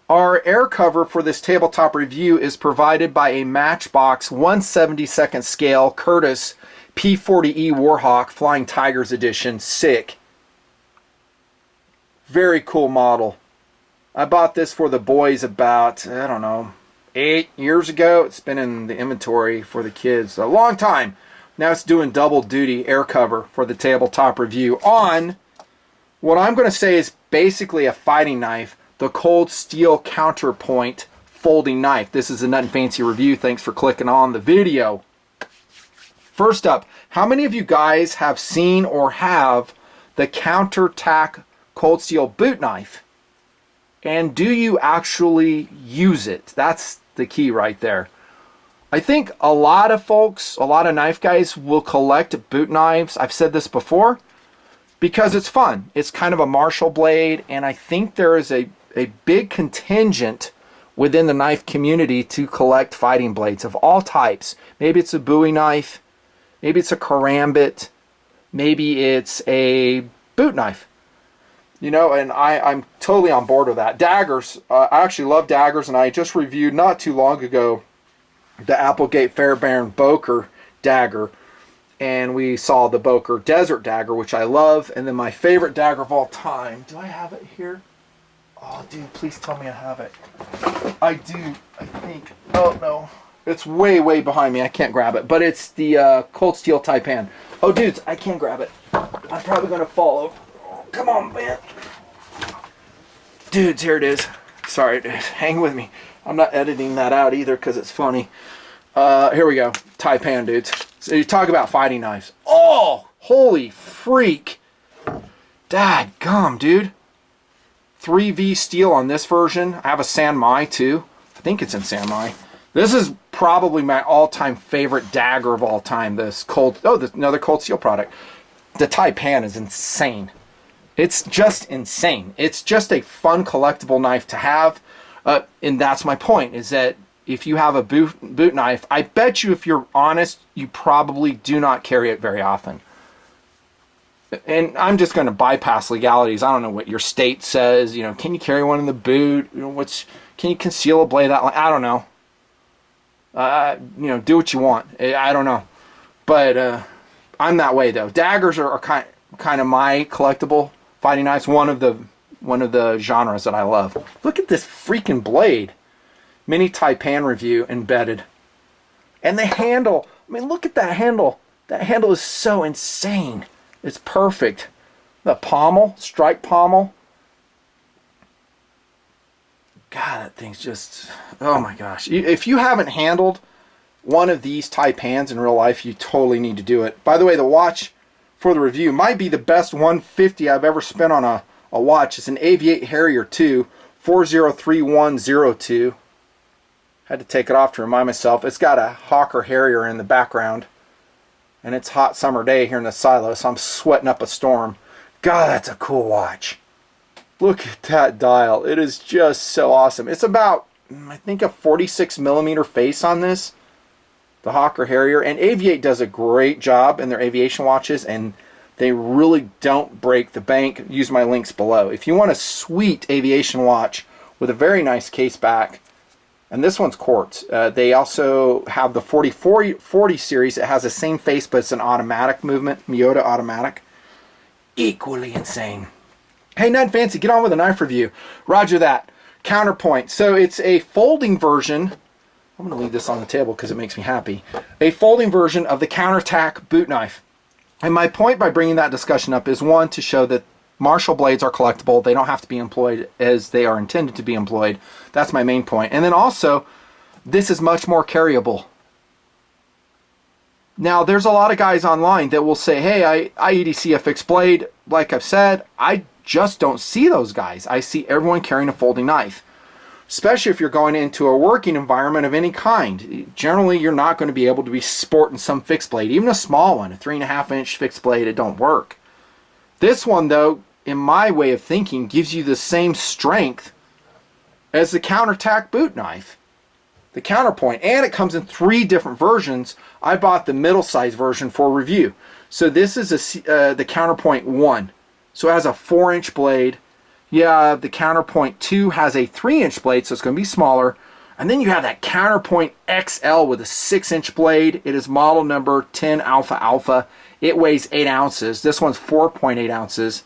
Our air cover for this tabletop review is provided by a Matchbox 1/72nd scale Curtis P40E Warhawk Flying Tigers edition. Sick. Very cool model. I bought this for the boys about, I don't know, 8 years ago. It's been in the inventory for the kids a long time. Now it's doing double duty air cover for the tabletop review on what I'm going to say is basically a fighting knife, the Cold Steel Counterpoint folding knife. This is a Nut and Fancy review. Thanks for clicking on the video. First up, how many of you guys have seen or have the Countertack Cold Steel boot knife? And do you actually use it? That's the key right there. I think a lot of folks, a lot of knife guys will collect boot knives. I've said this before because it's fun. It's kind of a Marshall blade, and I think there is a big contingent within the knife community to collect fighting blades of all types. Maybe it's a Bowie knife, maybe it's a karambit, maybe it's a boot knife. You know, and I'm totally on board with that. Daggers, I actually love daggers, and I just reviewed not too long ago the Applegate Fairbairn Boker dagger, and we saw the Boker Desert dagger, which I love, and then my favorite dagger of all time. Do I have it here? Oh, dude, please tell me I have it. I do, I think. Oh, no. It's way, way behind me. I can't grab it. But it's the Cold Steel Taipan. Oh, dudes, I can't grab it. I'm probably going to fall over. Oh, come on, man. Dudes, here it is. Sorry, dude. Hang with me. I'm not editing that out either because it's funny. Here we go. Taipan, dudes. So you talk about fighting knives. Oh, holy freak. Dadgum, dude. 3V steel on this version. I have a San Mai too. I think it's in San Mai. This is probably my all-time favorite dagger of all time. This another Cold Steel product. The Taipan is insane. It's just insane. It's just a fun collectible knife to have. And that's my point, is that if you have a boot knife, I bet you, if you're honest, you probably do not carry it very often. And I'm just going to bypass legalities. I don't know what your state says. You know, can you carry one in the boot? You know, can you conceal a blade that long? I don't know. You know, do what you want. I don't know. But I'm that way though. Daggers are kind of my collectible fighting knives. One of the genres that I love. Look at this freaking blade. Mini Taipan review embedded. And the handle. I mean, look at that handle. That handle is so insane. It's perfect. The pommel, strike pommel. God, that thing's just, oh my gosh. If you haven't handled one of these Taipans in real life, you totally need to do it. By the way, the watch for the review might be the best $150 I've ever spent on a watch. It's an Aviate Harrier 2 403102. Had to take it off to remind myself. It's got a Hawker Harrier in the background. And it's a hot summer day here in the silo, so I'm sweating up a storm. God, that's a cool watch. Look at that dial. It is just so awesome. It's about, I think, a 46mm face on this. The Hawker Harrier. And Aviate does a great job in their aviation watches, and they really don't break the bank. Use my links below. If you want a sweet aviation watch with a very nice case back, and this one's quartz. They also have the 4040 series. It has the same face, but it's an automatic movement. Miyota automatic. Equally insane. Hey, Nut and Fancy, get on with a knife review. Roger that. Counterpoint. So it's a folding version. I'm going to leave this on the table because it makes me happy. A folding version of the Countertack boot knife. And my point by bringing that discussion up is, one, to show that Marshall blades are collectible. They don't have to be employed as they are intended to be employed. That's my main point. And then also, this is much more carryable. Now, there's a lot of guys online that will say, hey, I EDC a fixed blade. Like I've said, I just don't see those guys. I see everyone carrying a folding knife. Especially if you're going into a working environment of any kind. Generally, you're not going to be able to be sporting some fixed blade. Even a small one, a 3.5-inch fixed blade, it don't work. This one, though, in my way of thinking, gives you the same strength as the Countertack boot knife, the Counterpoint, and it comes in 3 different versions. I bought the middle-sized version for review. So this is the Counterpoint 1. So it has a 4-inch blade, Yeah, the Counterpoint 2 has a 3-inch blade, so it's going to be smaller. And then you have that Counterpoint XL with a 6-inch blade. It is model number 10 Alpha Alpha. It weighs 8 ounces. This one's 4.8 ounces.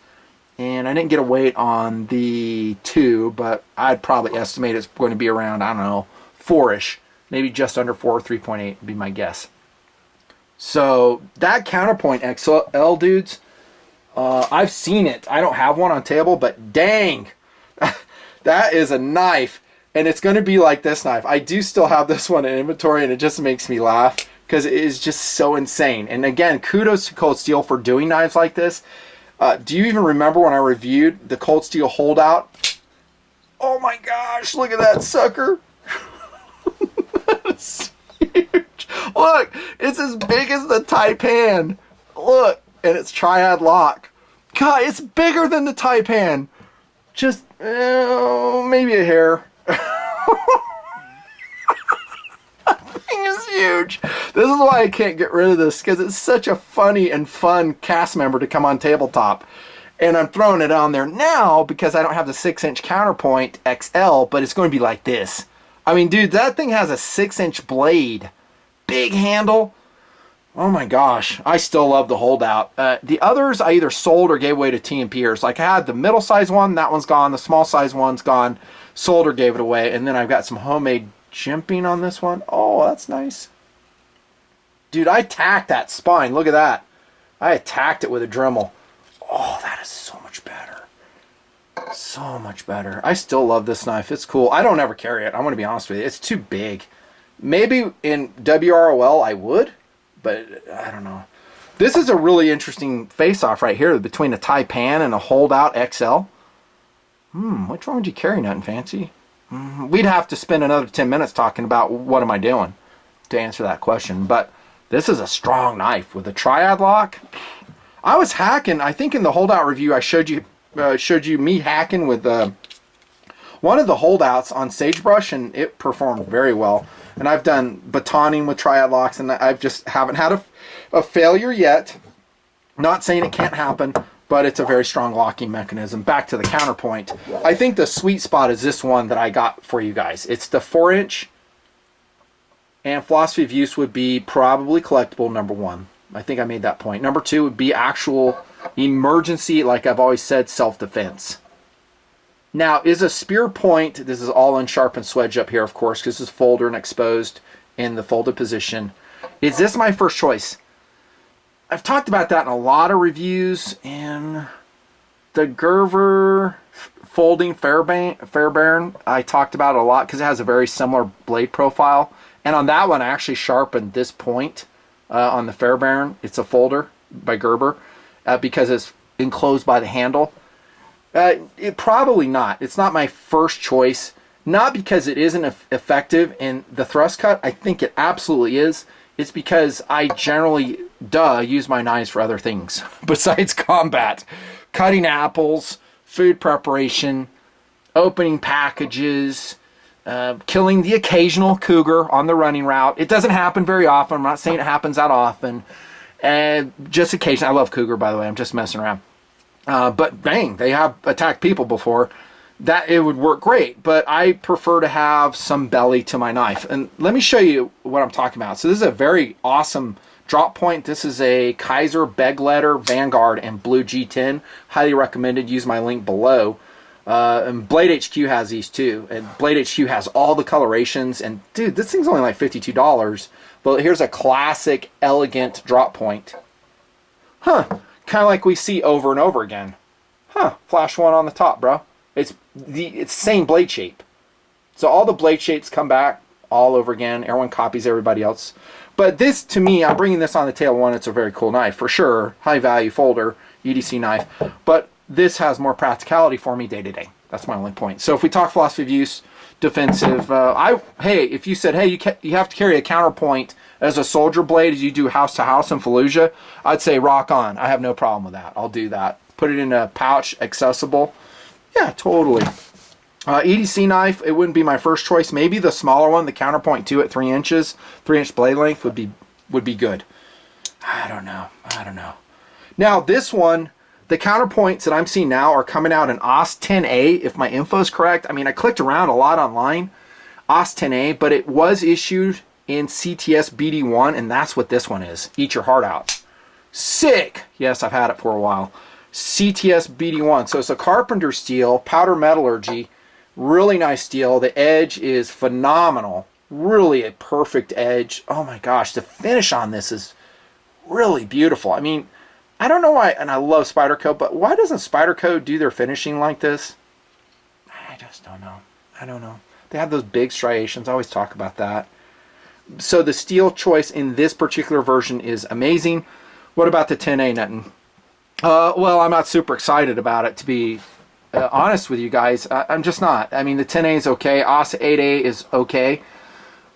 And I didn't get a weight on the 2, but I'd probably estimate it's going to be around, I don't know, 4-ish. Maybe just under 4, 3.8 would be my guess. So that Counterpoint XL, dudes, I've seen it. I don't have one on table, but dang, that is a knife. And it's going to be like this knife. I do still have this one in inventory, and it just makes me laugh because it is just so insane. And again, kudos to Cold Steel for doing knives like this. Do you even remember when I reviewed the Cold Steel holdout? Oh my gosh, look at that sucker. That's huge. Look, it's as big as the Taipan. Look, and it's triad lock. God, it's bigger than the Taipan. Just maybe a hair. Thing is huge. This is why I can't get rid of this, because it's such a funny and fun cast member to come on tabletop. And I'm throwing it on there now because I don't have the 6-inch Counterpoint XL, but it's going to be like this. I mean, dude, that thing has a 6-inch blade. Big handle. Oh my gosh. I still love the holdout. The others I either sold or gave away to T&Pers. Like I had the middle size one, that one's gone. The small size one's gone. Sold or gave it away. And then I've got some homemade jimping on this one. Oh, that's nice. Dude, I tacked that spine. Look at that. I attacked it with a Dremel. Oh, that is so much better. So much better. I still love this knife. It's cool. I don't ever carry it. I'm going to be honest with you. It's too big. Maybe in WROL I would, but I don't know. This is a really interesting face-off right here between a Taipan and a holdout XL. Which one would you carry, Nothing Fancy? We'd have to spend another 10 minutes talking about what am I doing to answer that question. But this is a strong knife with a triad lock. I was hacking. I think in the holdout review I showed you me hacking with one of the holdouts on sagebrush, and it performed very well. And I've done batoning with triad locks, and I just haven't had a failure yet. Not saying it can't happen, but it's a very strong locking mechanism. Back to the Counterpoint. I think the sweet spot is this one that I got for you guys. It's the 4-inch, and philosophy of use would be probably collectible, number 1. I think I made that point. Number 2 would be actual emergency, like I've always said, self-defense. Now, is a spear point, this is all unsharpened swedge up here, of course, because this is folder and exposed in the folded position. Is this my first choice? I've talked about that in a lot of reviews, and the Gerver folding Fairbairn, I talked about it a lot because it has a very similar blade profile. And on that one, I actually sharpened this point on the Fairbairn. It's a folder by Gerber because it's enclosed by the handle. Probably not. It's not my first choice. Not because it isn't effective in the thrust cut. I think it absolutely is. It's because I generally, use my knives for other things besides combat. Cutting apples, food preparation, opening packages, killing the occasional cougar on the running route. It doesn't happen very often. I'm not saying it happens that often. Just occasionally. I love cougar, by the way. I'm just messing around. But bang, they have attacked people before. That it would work great, but I prefer to have some belly to my knife. And let me show you what I'm talking about. So this is a very awesome drop point. This is a Kaiser Begleiter Vanguard and Blue G10. Highly recommended. Use my link below. And Blade HQ has these too. And Blade HQ has all the colorations. And dude, this thing's only like $52. But here's a classic, elegant drop point. Kind of like we see over and over again. Flash one on the top, bro. It's the same blade shape. So all the blade shapes come back all over again. Everyone copies everybody else. But this, to me, I'm bringing this on the tail one. It's a very cool knife, for sure. High value folder, EDC knife. But this has more practicality for me day to day. That's my only point. So if we talk philosophy of use, defensive, hey, if you said, hey, you have to carry a Counterpoint as a soldier blade as you do house to house in Fallujah, I'd say rock on. I have no problem with that. I'll do that. Put it in a pouch, accessible. Yeah, totally. EDC knife, it wouldn't be my first choice. Maybe the smaller one, the Counterpoint 2 at 3 inches, 3-inch blade length would be good. I don't know. Now this one, The counterpoints that I'm seeing now are coming out in OS 10A, if my info is correct. I mean, I clicked around a lot online, OS 10A, but it was issued in CTS BD1, and that's what this one is. Eat your heart out. Sick! Yes, I've had it for a while. CTS BD1. So it's a carpenter steel, powder metallurgy, really nice steel. The edge is phenomenal. Really a perfect edge. Oh my gosh, the finish on this is really beautiful. I mean, I don't know why, and I love Spyderco, but why doesn't Spyderco do their finishing like this? I just don't know. I don't know. They have those big striations. I always talk about that. So the steel choice in this particular version is amazing. What about the 10A, Nutton? Well, I'm not super excited about it, to be honest with you guys. I'm just not. I mean, the 10A is okay. OS 8A is okay.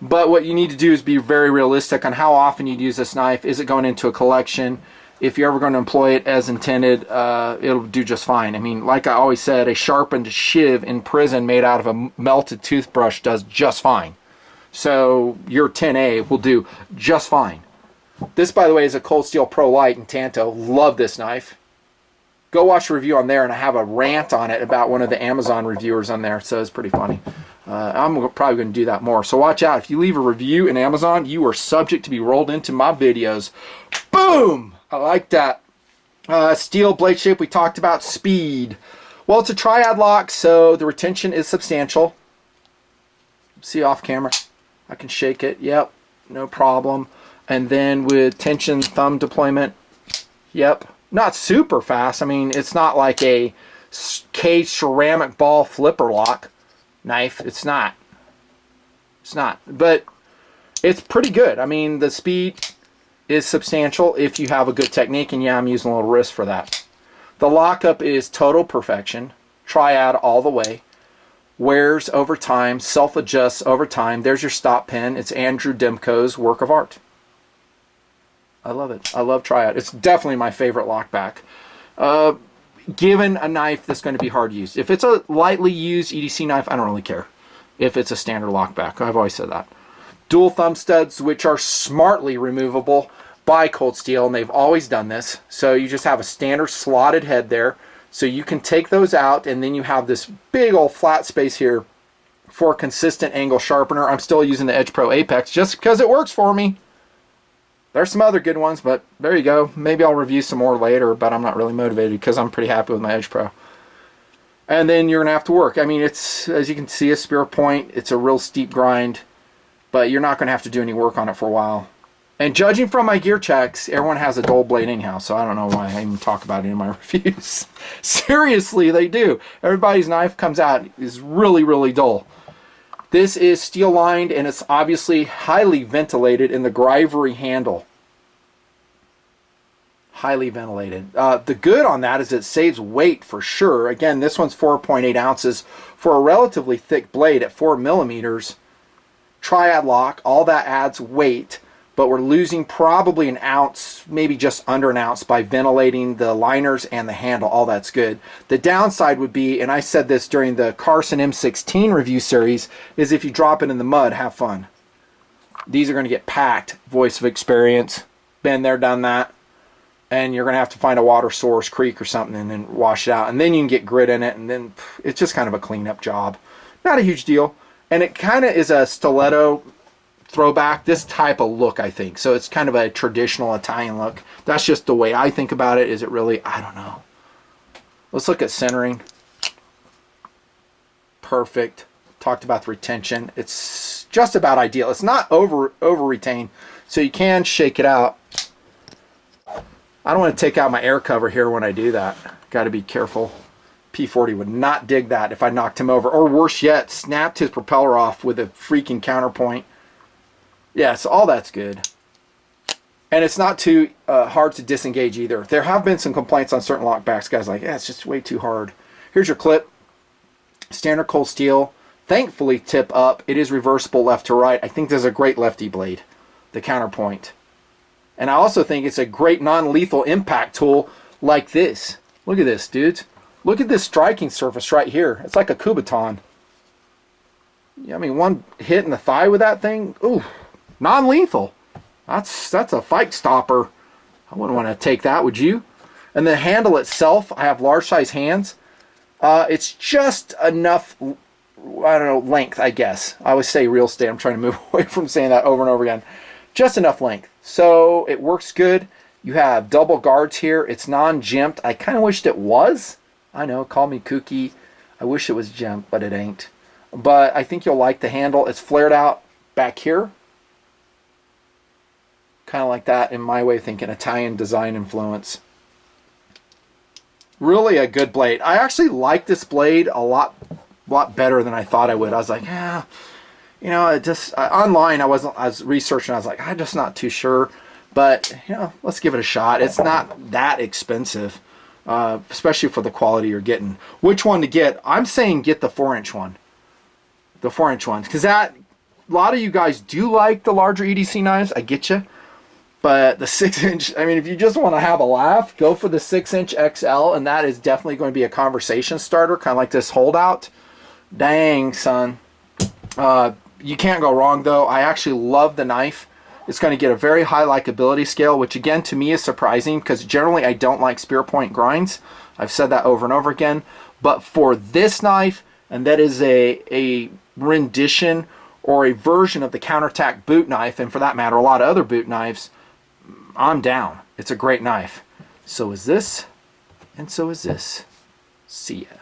But what you need to do is be very realistic on how often you'd use this knife. Is it going into a collection? If you're ever going to employ it as intended, it'll do just fine. I mean, like I always said, a sharpened shiv in prison made out of a melted toothbrush does just fine. So your 10A will do just fine. This, by the way, is a Cold Steel Pro Light in Tanto. Love this knife. Go watch a review on there, and I have a rant on it about one of the Amazon reviewers on there, so it's pretty funny. I'm probably going to do that more. So watch out. If you leave a review in Amazon, you are subject to be rolled into my videos. Boom! I like that. Steel blade shape we talked about. Speed. Well, it's a triad lock, so the retention is substantial. See off camera? I can shake it. Yep, no problem. And then with tension thumb deployment, yep, not super fast. I mean, it's not like a cage ceramic ball flipper lock knife. It's not. It's not. But it's pretty good. I mean, the speed is substantial if you have a good technique, and yeah, I'm using a little wrist for that. The lockup is total perfection. Triad all the way. Wears over time, self-adjusts over time. There's your stop pin. It's Andrew Demko's work of art. I love it. I love Triad. It's definitely my favorite lockback. Given a knife that's going to be hard used. If it's a lightly used EDC knife, I don't really care. If it's a standard lockback. I've always said that. Dual thumb studs, which are smartly removable by Cold Steel, and they've always done this. So you just have a standard slotted head there. So you can take those out, and then you have this big old flat space here for a consistent angle sharpener. I'm still using the Edge Pro Apex just because it works for me. There's some other good ones, but there you go. Maybe I'll review some more later, but I'm not really motivated because I'm pretty happy with my Edge Pro. And then you're going to have to work. I mean, it's, as you can see, a spear point. It's a real steep grind, but you're not going to have to do any work on it for a while. And judging from my gear checks, everyone has a dull blade anyhow, so I don't know why I even talk about it in my reviews. Seriously, they do. Everybody's knife comes out is really, really dull. This is steel lined, and it's obviously highly ventilated in the Grivery handle. Highly ventilated. The good on that is it saves weight for sure. Again, this one's 4.8 ounces for a relatively thick blade at 4 millimeters. Triad lock, all that adds weight, but we're losing probably an ounce, maybe just under an ounce, by ventilating the liners and the handle. All that's good. The downside would be, and I said this during the Carson M16 review series, is if you drop it in the mud, have fun. These are going to get packed. Voice of experience. Been there, done that. And you're going to have to find a water source, creek or something, and then wash it out. And then you can get grit in it, and then it's just kind of a cleanup job. Not a huge deal. And it kind of is a stiletto throwback, this type of look, I think. So it's kind of a traditional Italian look. That's just the way I think about it. Is it really? I don't know. Let's look at centering. Perfect. Talked about the retention. It's just about ideal. It's not over retained, so you can shake it out. I don't want to take out my air cover here when I do that. Got to be careful. P40 would not dig that if I knocked him over, or worse yet, snapped his propeller off with a freaking counterpoint. Yeah, so all that's good. And it's not too hard to disengage either. There have been some complaints on certain lockbacks. Guys like, yeah, it's just way too hard. Here's your clip. Standard Cold Steel. Thankfully, tip up. It is reversible left to right. I think there's a great lefty blade, the Counterpoint. And I also think it's a great non-lethal impact tool like this. Look at this, dudes. Look at this striking surface right here. It's like a Kubotan. I mean, one hit in the thigh with that thing, ooh. Non-lethal. That's a fight stopper. I wouldn't want to take that, would you? And the handle itself, I have large size hands. It's just enough, I don't know, length, I guess. I always say real estate. I'm trying to move away from saying that over and over again. Just enough length. So it works good. You have double guards here. It's non-jimped. I kind of wished it was. I know, call me kooky. I wish it was jimped, but it ain't. But I think you'll like the handle. It's flared out back here. Kind of like that in my way of thinking, Italian design influence. Really a good blade. I actually like this blade a lot better than I thought I would. I was like, yeah, you know, it just online I was researching. I was like, I'm just not too sure, but you know, let's give it a shot. It's not that expensive, especially for the quality you're getting. Which one to get? I'm saying get the 4-inch one, the 4-inch ones, because that a lot of you guys do like the larger EDC knives. I get you. But the 6-inch, I mean, if you just want to have a laugh, go for the 6-inch XL, and that is definitely going to be a conversation starter, kind of like this holdout. Dang, son. You can't go wrong, though. I actually love the knife. It's going to get a very high likability scale, which, again, to me is surprising, because generally I don't like spear point grinds. I've said that over and over again. But for this knife, and that is a rendition or a version of the counterattack boot knife, and for that matter, a lot of other boot knives, I'm down. It's a great knife. So is this, and so is this. See ya.